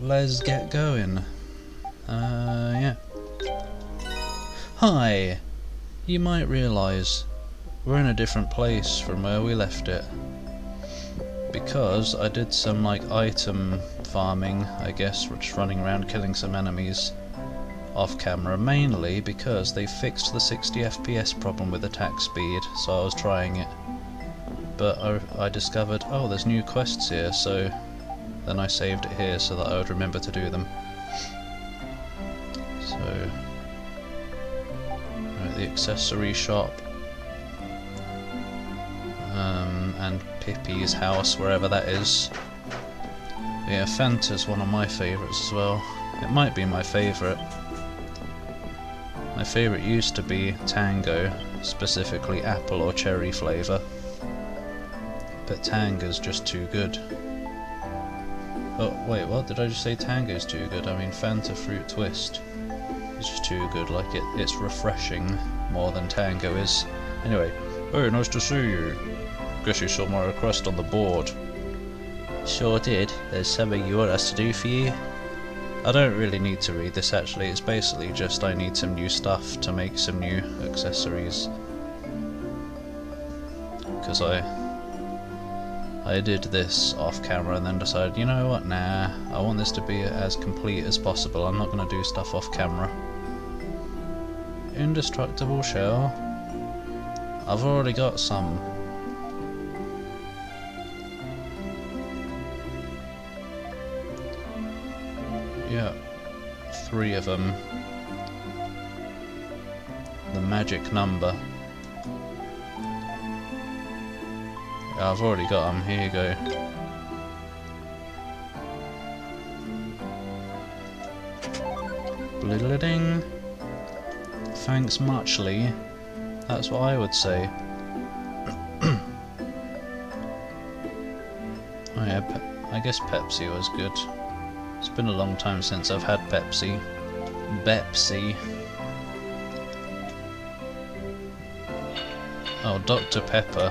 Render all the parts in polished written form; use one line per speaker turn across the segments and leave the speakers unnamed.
let's get going. Yeah. Hi! You might realise we're in a different place from where we left it. Because I did some item farming, I guess, just running around killing some enemies off camera, mainly because they fixed the 60 FPS problem with attack speed, so I was trying it. But I discovered, oh, there's new quests here, so then I saved it here so that I would remember to do them. So, right, the accessory shop, and Pippi's house, wherever that is. Yeah, Fanta's one of my favourites as well. It might be my favourite. My favourite used to be Tango, specifically apple or cherry flavour. But Tango's just too good. Oh, wait, what? Did I just say Tango's too good? I mean Fanta Fruit Twist is just too good. Like, it's refreshing more than Tango is. Anyway, hey, nice to see you. Guess you saw my request on the board. Sure did. There's something you want us to do for you? I don't really need to read this actually. It's basically just I need some new stuff to make some new accessories. Because I did this off camera and then decided, you know what, nah, I want this to be as complete as possible. I'm not going to do stuff off camera. Indestructible shell. I've already got some. Yeah, 3 of them. The magic number. Yeah, I've already got them. Here you go. Bliddling. Thanks muchly. That's what I would say. Oh yeah, I guess Pepsi was good. It's been a long time since I've had Pepsi. Bepsi. Oh, Dr. Pepper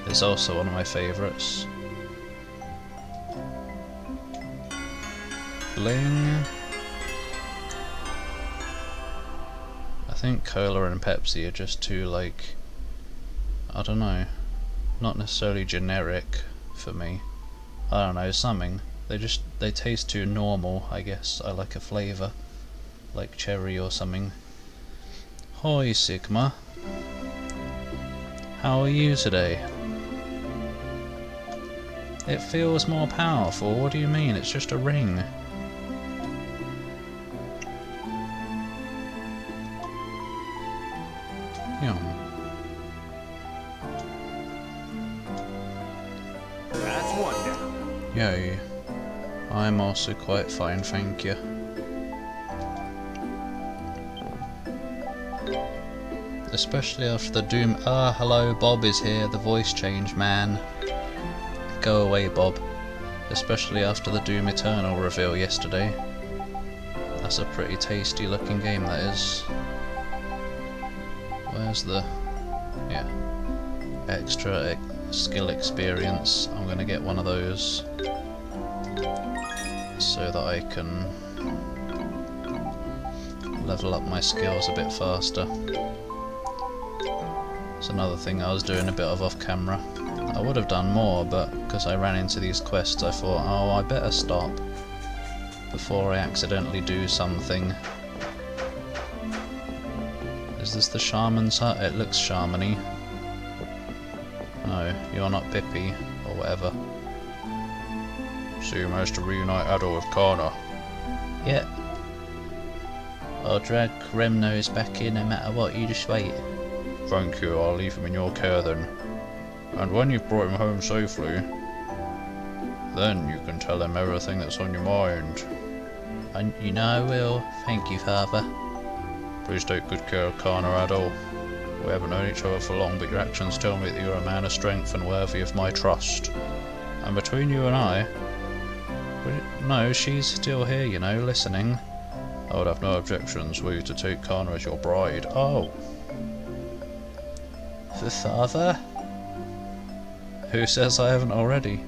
is also one of my favourites. Bling. I think Cola and Pepsi are just too, I don't know, not necessarily generic for me. I don't know, something. They taste too normal, I guess. I like a flavour, like cherry or something. Hi Sigma. How are you today? It feels more powerful. What do you mean? It's just a ring. Yum.
That's one down.
Yay. I'm also quite fine, thank you. Especially after the Doom. Ah, hello, Bob is here, the voice change man. Go away, Bob. Especially after the Doom Eternal reveal yesterday. That's a pretty tasty looking game, that is. Where's the... yeah. Extra skill experience. I'm gonna get one of those. So that I can level up my skills a bit faster. It's another thing I was doing a bit of off camera. I would have done more, but because I ran into these quests I thought, oh, I better stop before I accidentally do something. Is this the shaman's hut? It looks shamany. No, you're not Pippi, or whatever. So you managed to reunite Adol with Kana. Yep. I'll drag Remnose back in no matter what, you just wait. Thank you, I'll leave him in your care then. And when you've brought him home safely, then you can tell him everything that's on your mind. And you know I will. Thank you, Father. Please take good care of Kana, Adol. We haven't known each other for long, but your actions tell me that you're a man of strength and worthy of my trust. And between you and I... no, she's still here, you know, listening. I would have no objections were you to take Kana as your bride. Oh. The father? Who says I haven't already?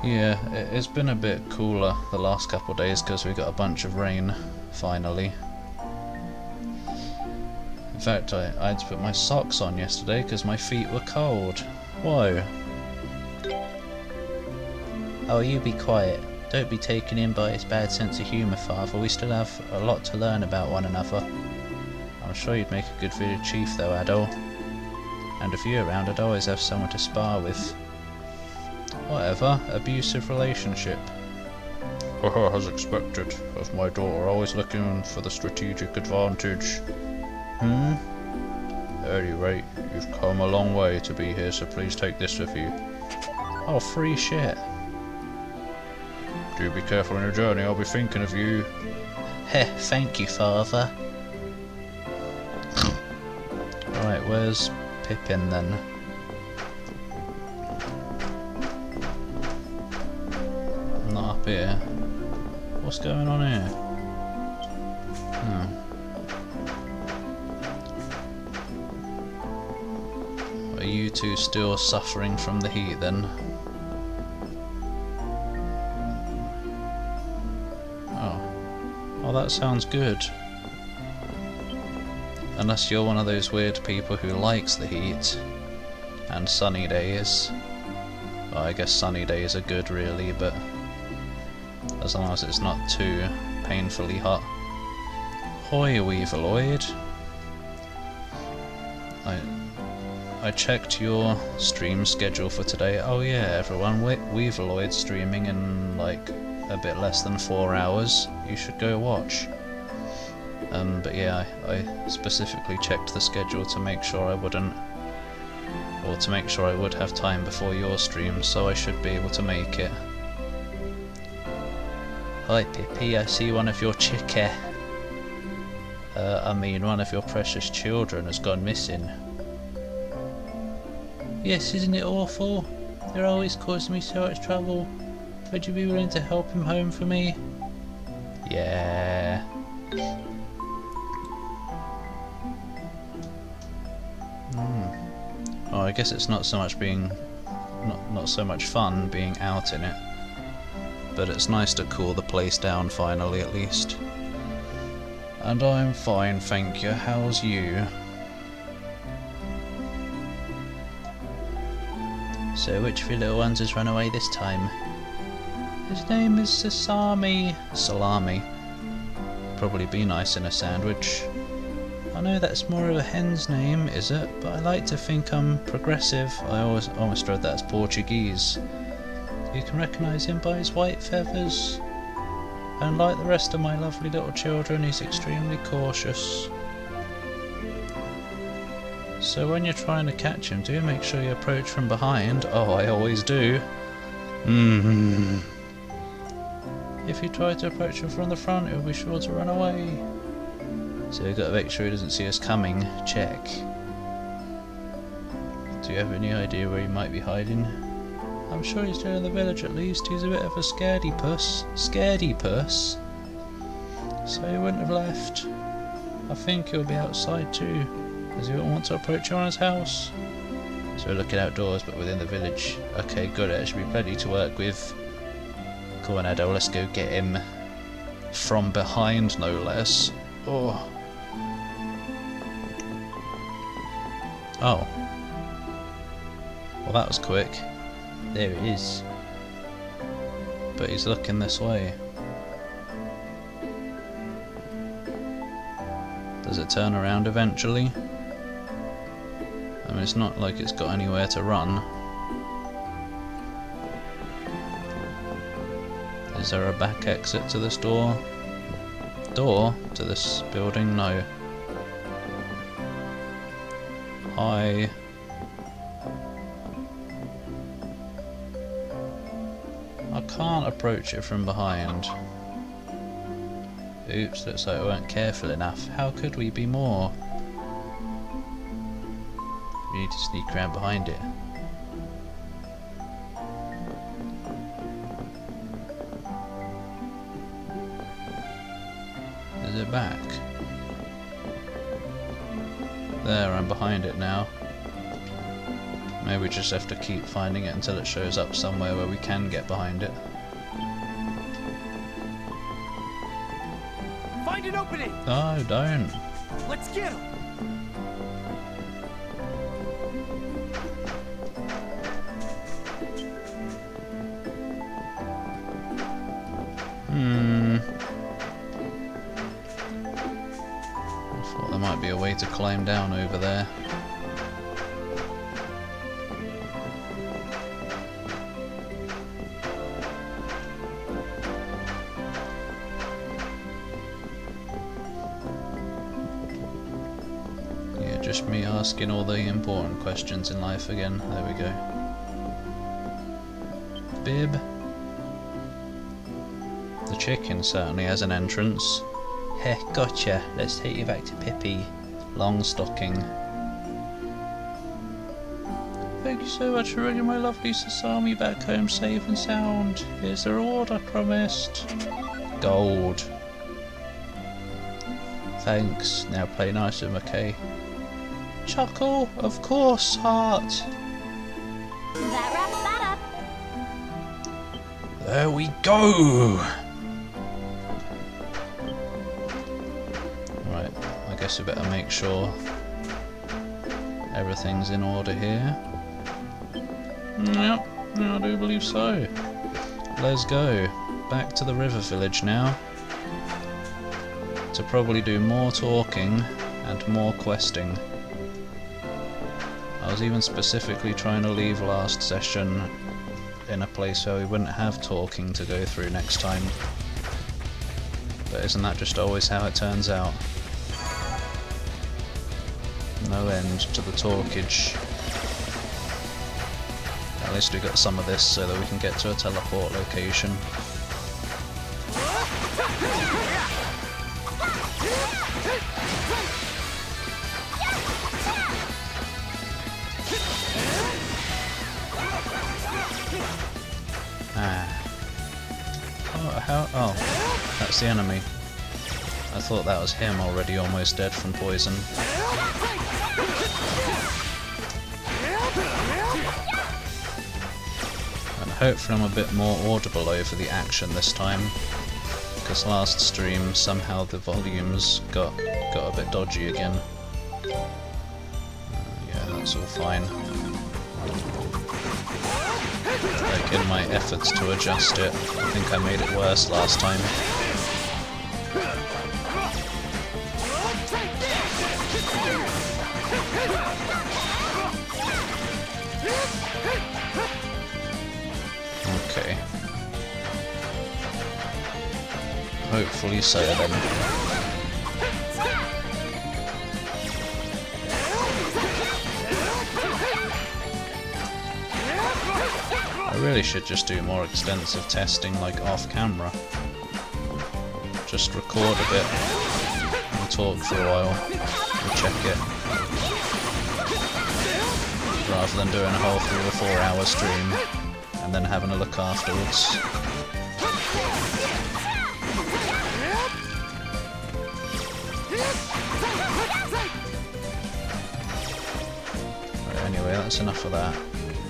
Yeah, it's been a bit cooler the last couple of days because we got a bunch of rain, finally. In fact, I had to put my socks on yesterday because my feet were cold. Whoa. Oh, you be quiet. Don't be taken in by his bad sense of humour, Father. We still have a lot to learn about one another. I'm sure you'd make a good village chief though, Adol. And if you're around, I'd always have someone to spar with. Whatever, abusive relationship. As expected, of my daughter always looking for the strategic advantage. At any rate, you've come a long way to be here, so please take this with you. Oh, free shit. Do be careful on your journey, I'll be thinking of you. Heh, thank you, Father. Right, where's Pippin then? Not up here. What's going on here? Are you two still suffering from the heat then? Oh, that sounds good. Unless you're one of those weird people who likes the heat and sunny days. Well, I guess sunny days are good really, but as long as it's not too painfully hot. Hoi, Weeveloid. I checked your stream schedule for today. Oh yeah, everyone, Weeveloid's streaming in like a bit less than 4 hours. You should go watch. But yeah, I specifically checked the schedule to make sure I wouldn't, or to make sure I would have time before your stream, so I should be able to make it. Hi Pippi, I see one of your one of your precious children has gone missing. Yes, isn't it awful? They're always causing me so much trouble. Would you be willing to help him home for me? Yeah. Oh, I guess it's not so much not so much fun being out in it, but it's nice to cool the place down finally, at least. And I'm fine, thank you. How's you? So, which of your little ones has run away this time? His name is Sesame. Salami. Probably be nice in a sandwich. I know that's more of a hen's name, is it? But I like to think I'm progressive. I almost read that as Portuguese. You can recognise him by his white feathers. And like the rest of my lovely little children, he's extremely cautious. So when you're trying to catch him, do make sure you approach from behind. Oh, I always do. If you try to approach him from the front, he'll be sure to run away. So we've got to make sure he doesn't see us coming. Check. Do you have any idea where he might be hiding? I'm sure he's still in the village at least. He's a bit of a scaredy puss. Scaredy puss? So he wouldn't have left. I think he'll be outside too. Does he want to approach Anna's house? So we're looking outdoors but within the village. Okay, good. There should be plenty to work with. Come on, Adol, let's go get him. From behind, no less. Oh. Oh. Well, that was quick. There he is. But he's looking this way. Does it turn around eventually? I mean, it's not like it's got anywhere to run. Is there a back exit to this door? Door to this building? No. I can't approach it from behind. Oops, looks like we weren't careful enough. How could we be more? We need to sneak around behind it. Is it back? There, I'm behind it now. Maybe we just have to keep finding it until it shows up somewhere where we can get behind it.
Find an opening.
No, don't.
Let's get him.
I thought there might be a way to climb down over there. Yeah, just me asking all the important questions in life again. There we go. Bib. The chicken certainly has an entrance. Heh, gotcha. Let's take you back to Pippi. Long stocking. Thank you so much for bringing my lovely Sasami back home safe and sound. Here's the reward I promised. Gold. Thanks. Now play nice with McKay. Chuckle, of course, heart.
That wraps that up.
There we go. Right, I guess we better make sure everything's in order here. Yep, I do believe so. Let's go. Back to the river village now. To probably do more talking and more questing. I was even specifically trying to leave last session in a place where we wouldn't have talking to go through next time. But isn't that just always how it turns out? No end to the talkage. At least we got some of this so that we can get to a teleport location. Oh, that's the enemy. I thought that was him already almost dead from poison. And hopefully I'm a bit more audible over the action this time, because last stream somehow the volumes got a bit dodgy again. Yeah, that's all fine. Like, in my efforts to adjust it, I think I made it worse last time. Okay. Hopefully so then. I really should just do more extensive testing, like off camera. Just record a bit and talk for a while and check it, rather than doing a whole 3 or 4 hour stream and then having a look afterwards. Right, anyway, that's enough of that.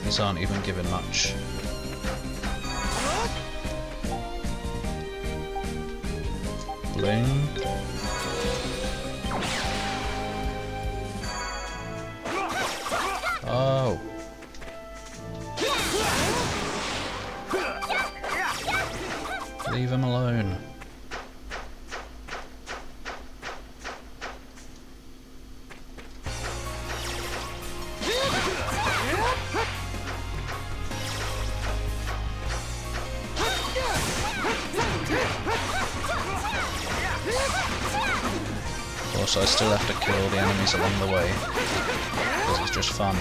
These aren't even given much. Bling. Oh. Leave him alone. Of course, I still have to kill the enemies along the way, because it's just fun.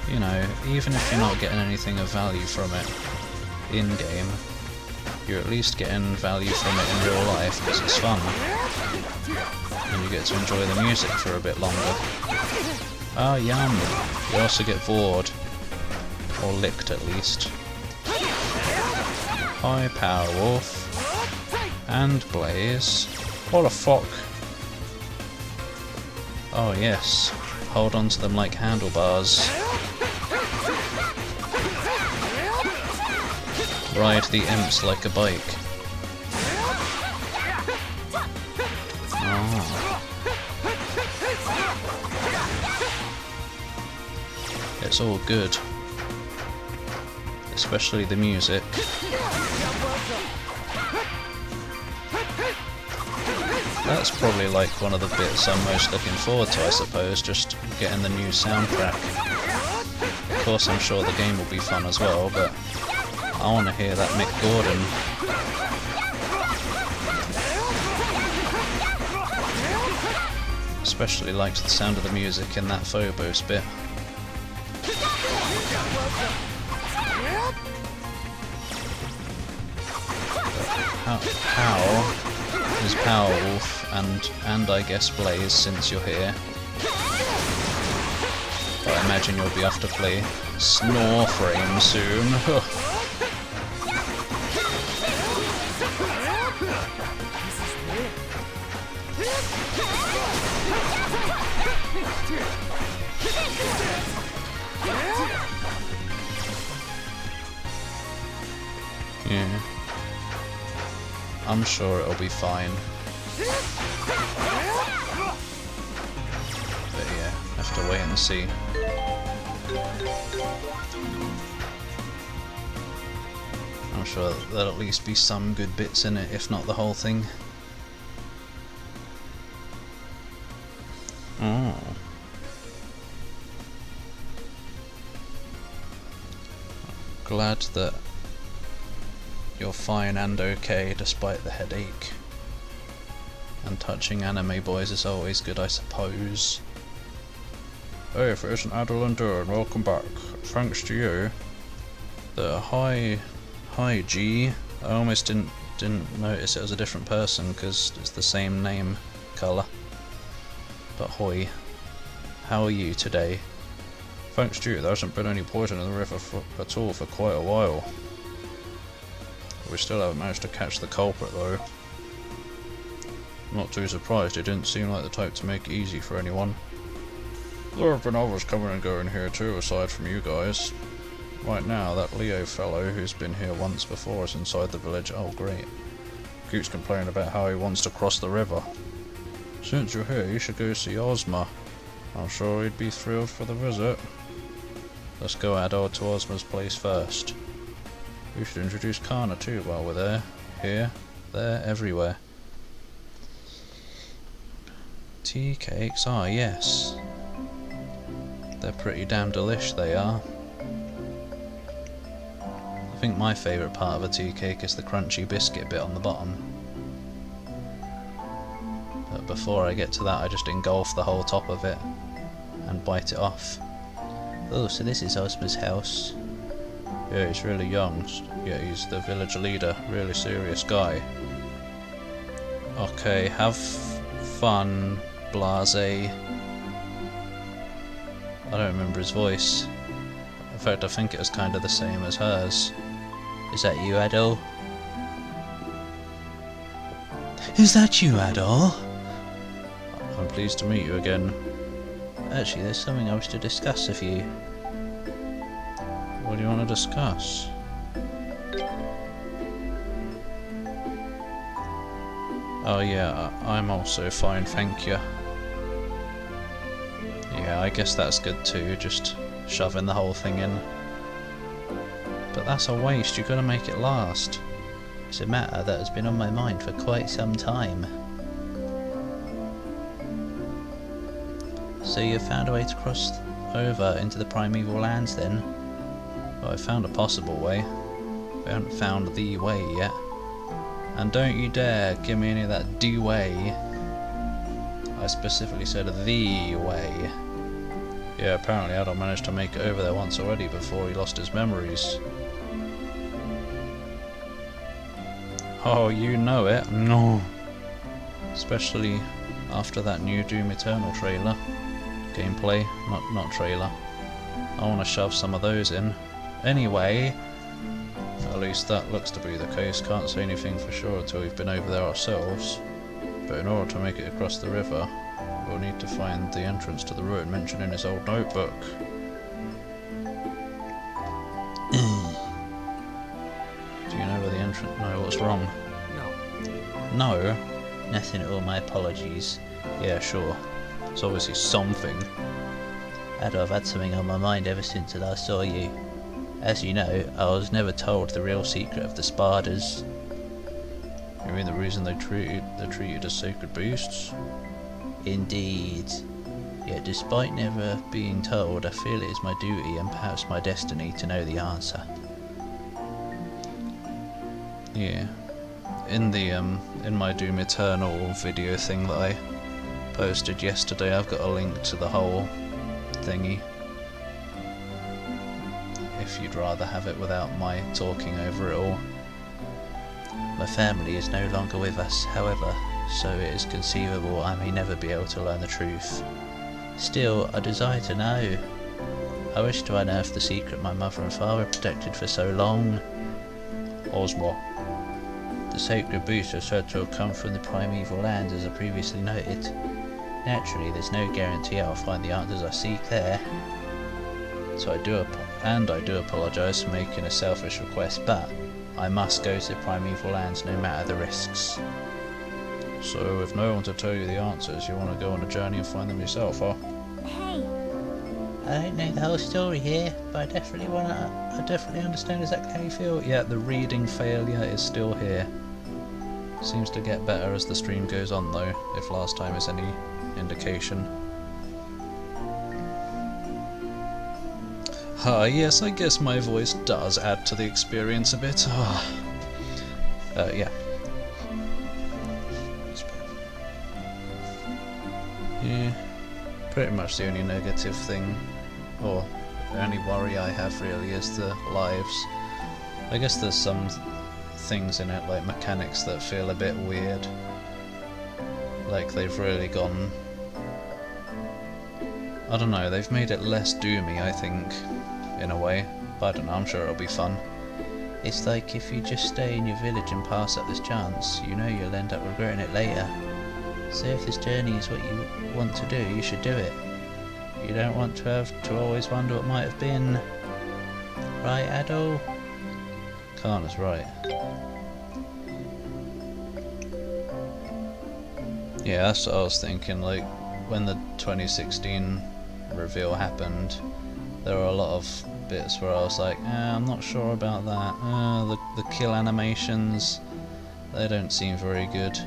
You know, even if you're not getting anything of value from it in-game, you're at least getting value from it in real life, because it's fun. And you get to enjoy the music for a bit longer. Ah, yum! You also get bored. Or licked, at least. Hi, Power Wolf. And Blaze. What the fuck? Oh yes, hold on to them like handlebars. Ride the imps like a bike. Oh. It's all good. Especially the music. That's probably like one of the bits I'm most looking forward to, I suppose, just getting the new soundtrack. Of course I'm sure the game will be fun as well, but I want to hear that Mick Gordon. Especially liked the sound of the music in that Phobos bit. How is Powerwolf and I guess Blaze, since you're here? But I imagine you'll be off to play Snore Frame soon. Yeah. I'm sure it'll be fine. But yeah, have to wait and see. I'm sure there'll at least be some good bits in it, if not the whole thing. Oh. Glad that you're fine and okay despite the headache. And touching anime boys is always good, I suppose. Hey, if it isn't Adol and Duran, welcome back. Thanks to you. Hi G. I almost didn't notice it was a different person because it's the same name colour. But hoi. How are you today? Thanks to you, there hasn't been any poison in the river at all for quite a while. We still haven't managed to catch the culprit though. Not too surprised, it didn't seem like the type to make it easy for anyone. There have been others coming and going here too, aside from you guys. Right now, that Leo fellow who's been here once before is inside the village. Oh great. Keeps complaining about how he wants to cross the river. Since you're here, you should go see Ozma. I'm sure he'd be thrilled for the visit. Let's go Adol to Ozma's place first. We should introduce Kana too while we're there. Here, there, everywhere. Tea cakes, ah yes. They're pretty damn delish, they are. I think my favourite part of a tea cake is the crunchy biscuit bit on the bottom. But before I get to that, I just engulf the whole top of it and bite it off. Oh, so this is Ozma's house. Yeah, he's really young. Yeah, he's the village leader. Really serious guy. Okay, have fun, blase. I don't remember his voice. In fact, I think it was kind of the same as hers. Is that you, Adol? Is that you, Adol? I'm pleased to meet you again. Actually, there's something I wish to discuss with you. What do you want to discuss? Oh yeah, I'm also fine, thank you. Yeah, I guess that's good too, just shoving the whole thing in. But that's a waste, you've got to make it last. It's a matter that has been on my mind for quite some time. So you found a way to cross over into the primeval lands then? Well, I found a possible way. I haven't found the way yet. And don't you dare give me any of that the way. I specifically said the way. Yeah, apparently Adol managed to make it over there once already before he lost his memories. Oh, you know it. No. Especially after that new Doom Eternal trailer. Gameplay, not trailer. I want to shove some of those in. Anyway, at least that looks to be the case. Can't say anything for sure until we've been over there ourselves. But in order to make it across the river, we'll need to find the entrance to the ruin mentioned in his old notebook. Do you know where the entrance... No, what's wrong? No? Nothing at all, my apologies. Yeah, sure. It's obviously something. Adol, I've had something on my mind ever since I last saw you. As you know, I was never told the real secret of the Spardas. You mean the reason they're treated as sacred beasts? Indeed. Yet despite never being told, I feel it is my duty and perhaps my destiny to know the answer. Yeah. In the in my Doom Eternal video thing that I posted yesterday, I've got a link to the whole thingy. If you'd rather have it without my talking over it all. My family is no longer with us, however, so it is conceivable I may never be able to learn the truth. Still, I desire to know. I wish to unearth the secret my mother and father protected for so long. Ozma. The sacred beasts are said to have come from the primeval lands, as I previously noted. Naturally, there's no guarantee I'll find the answers I seek there. So I do apologise for making a selfish request, but I must go to the primeval lands no matter the risks. So, if no one to tell you the answers, you want to go on a journey and find them yourself, huh?
Hey.
I don't know the whole story here, but I definitely understand exactly how you feel.
Yeah, the reading failure is still here. Seems to get better as the stream goes on though, if last time is any indication. Yes, I guess my voice does add to the experience a bit. Yeah. Yeah, pretty much the only negative thing, or the only worry I have really, is the lives. I guess there's some things in it, like mechanics, that feel a bit weird. Like they've really gone... I don't know, they've made it less doomy, I think, in a way. But I don't know, I'm sure it'll be fun.
It's like if you just stay in your village and pass up this chance, you know you'll end up regretting it later. So if this journey is what you want to do, you should do it. You don't want to have to always wonder what might have been. Right, Adol?
Kana's right. Yeah, that's what I was thinking, like, when the 2016 reveal happened, there were a lot of bits where I was like, I'm not sure about that. The kill animations, they don't seem very good.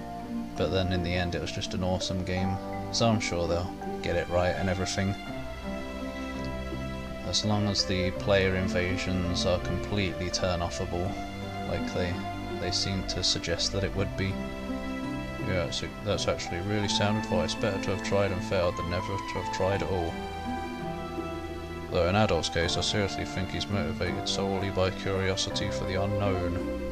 But then in the end it was just an awesome game, so I'm sure they'll get it right and everything. As long as the player invasions are completely turn-offable, like they seem to suggest that it would be. Yeah, so that's actually really sound advice. Better to have tried and failed than never to have tried at all. Though in Adol's case, I seriously think he's motivated solely by curiosity for the unknown.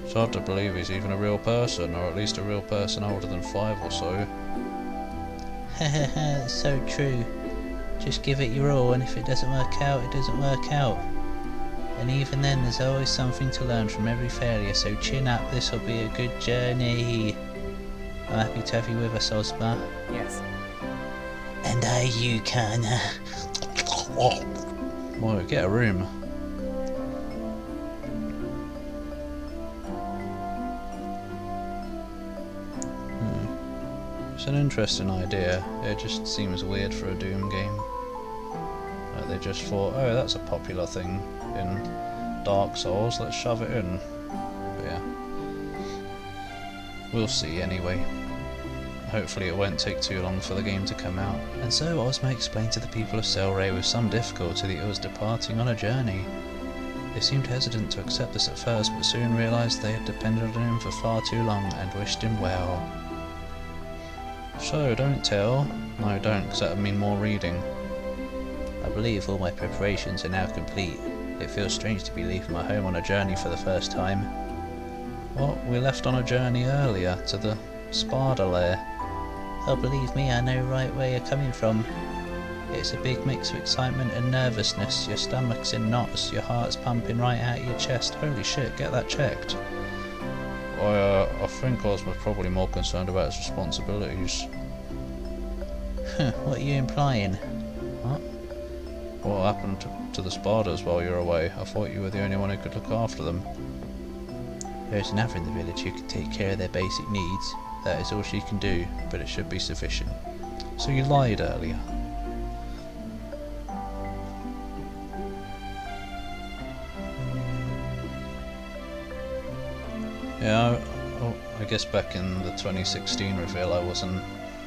It's hard to believe he's even a real person, or at least a real person older than 5 or so.
Hahaha, it's so true. Just give it your all, and if it doesn't work out, it doesn't work out. And even then, there's always something to learn from every failure, so chin up, this'll be a good journey. I'm happy to have you with us, Ozma.
Yes.
And are you, Kana?
Well, get a room. It's an interesting idea. It just seems weird for a Doom game. Like they just thought, oh, that's a popular thing in Dark Souls, let's shove it in. But yeah. We'll see anyway. Hopefully it won't take too long for the game to come out. And so Ozma explained to the people of Selray with some difficulty that it was departing on a journey. They seemed hesitant to accept this at first, but soon realised they had depended on him for far too long and wished him well. So, don't tell. No, don't, because that would mean more reading.
I believe all my preparations are now complete. It feels strange to be leaving my home on a journey for the first time.
Well, we left on a journey earlier to the Sparda lair.
Oh, believe me, I know right where you're coming from. It's a big mix of excitement and nervousness. Your stomach's in knots, your heart's pumping right out of your chest.
Holy shit, get that checked. I think Ozma's probably more concerned about his responsibilities.
What are you implying?
What? What happened to the spiders while you were away? I thought you were the only one who could look after them.
There's another in the village who can take care of their basic needs. That is all she can do, but it should be sufficient.
So you lied earlier. Yeah, I guess back in the 2016 reveal I wasn't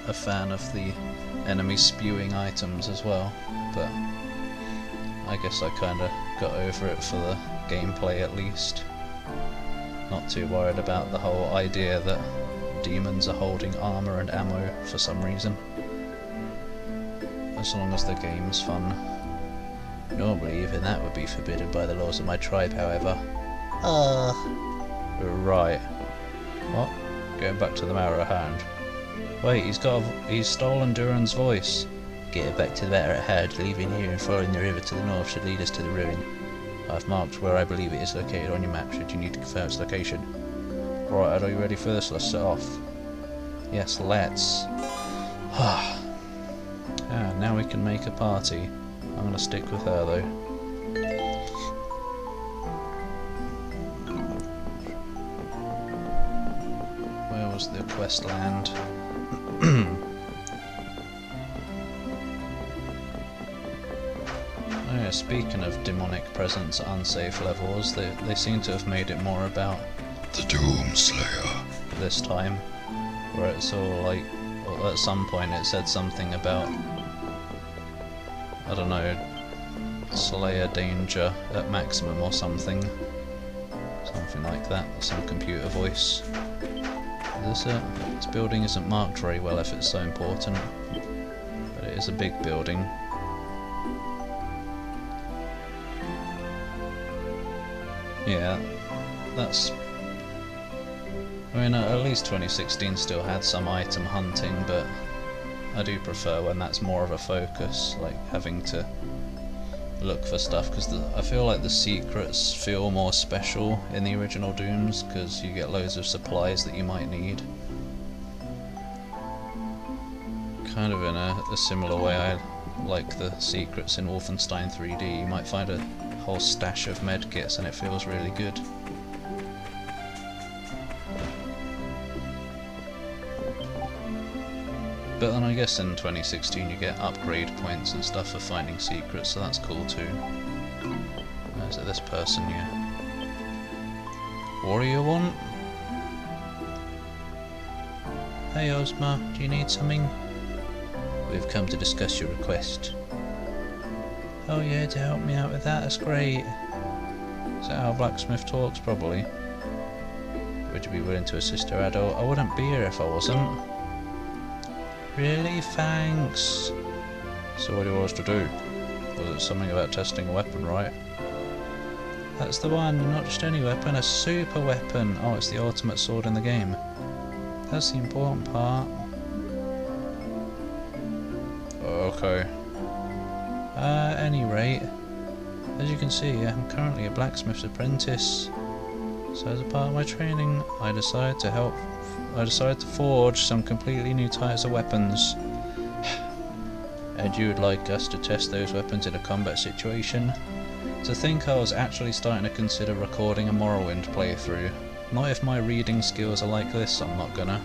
a fan of the enemy spewing items as well, but I guess I kinda got over it for the gameplay at least. Not too worried about the whole idea that demons are holding armor and ammo for some reason. As long as the game's fun.
Normally even that would be forbidden by the laws of my tribe, however.
Right. What? Going back to the matter at hand. Wait, he's stolen Duran's voice.
Getting back to the matter at hand, leaving here and following the river to the north should lead us to the ruin.
I've marked where I believe it is located on your map should you need to confirm its location. Right, are you ready for this? Let's set off. Yes, let's. Now we can make a party. I'm gonna stick with her though. Where was the quest land? Oh yeah, speaking of demonic presence at unsafe levels, they seem to have made it more about
the Doomslayer
this time, where it's all like, well, at some point it said something about, I don't know, Slayer danger at maximum or something like that, some computer voice. This building isn't marked very well if it's so important, but it is a big building. Yeah, that's... I mean, at least 2016 still had some item hunting, but I do prefer when that's more of a focus, like having to look for stuff, because I feel like the secrets feel more special in the original Dooms, because you get loads of supplies that you might need. Kind of in a similar way I like the secrets in Wolfenstein 3D. You might find a whole stash of medkits and it feels really good. But then I guess in 2016 you get upgrade points and stuff for finding secrets, so that's cool too. Is it this person, yeah? What do you want?
Hey Ozma, do you need something? We've come to discuss your request. Oh yeah, to help me out with that, that's great.
Is that how Blacksmith talks? Probably. Would you be willing to assist her, Adol? I wouldn't be here if I wasn't.
Really? Thanks.
So what do you want us to do? Was it something about testing a weapon, right?
That's the one, not just any weapon, a super weapon. Oh, it's the ultimate sword in the game. That's the important part.
Okay.
At any rate, as you can see, I'm currently a blacksmith's apprentice. So as a part of my training, I decided to forge some completely new types of weapons. And you would like us to test those weapons in a combat situation? To think I was actually starting to consider recording a Morrowind playthrough. Not if my reading skills are like this, I'm not gonna.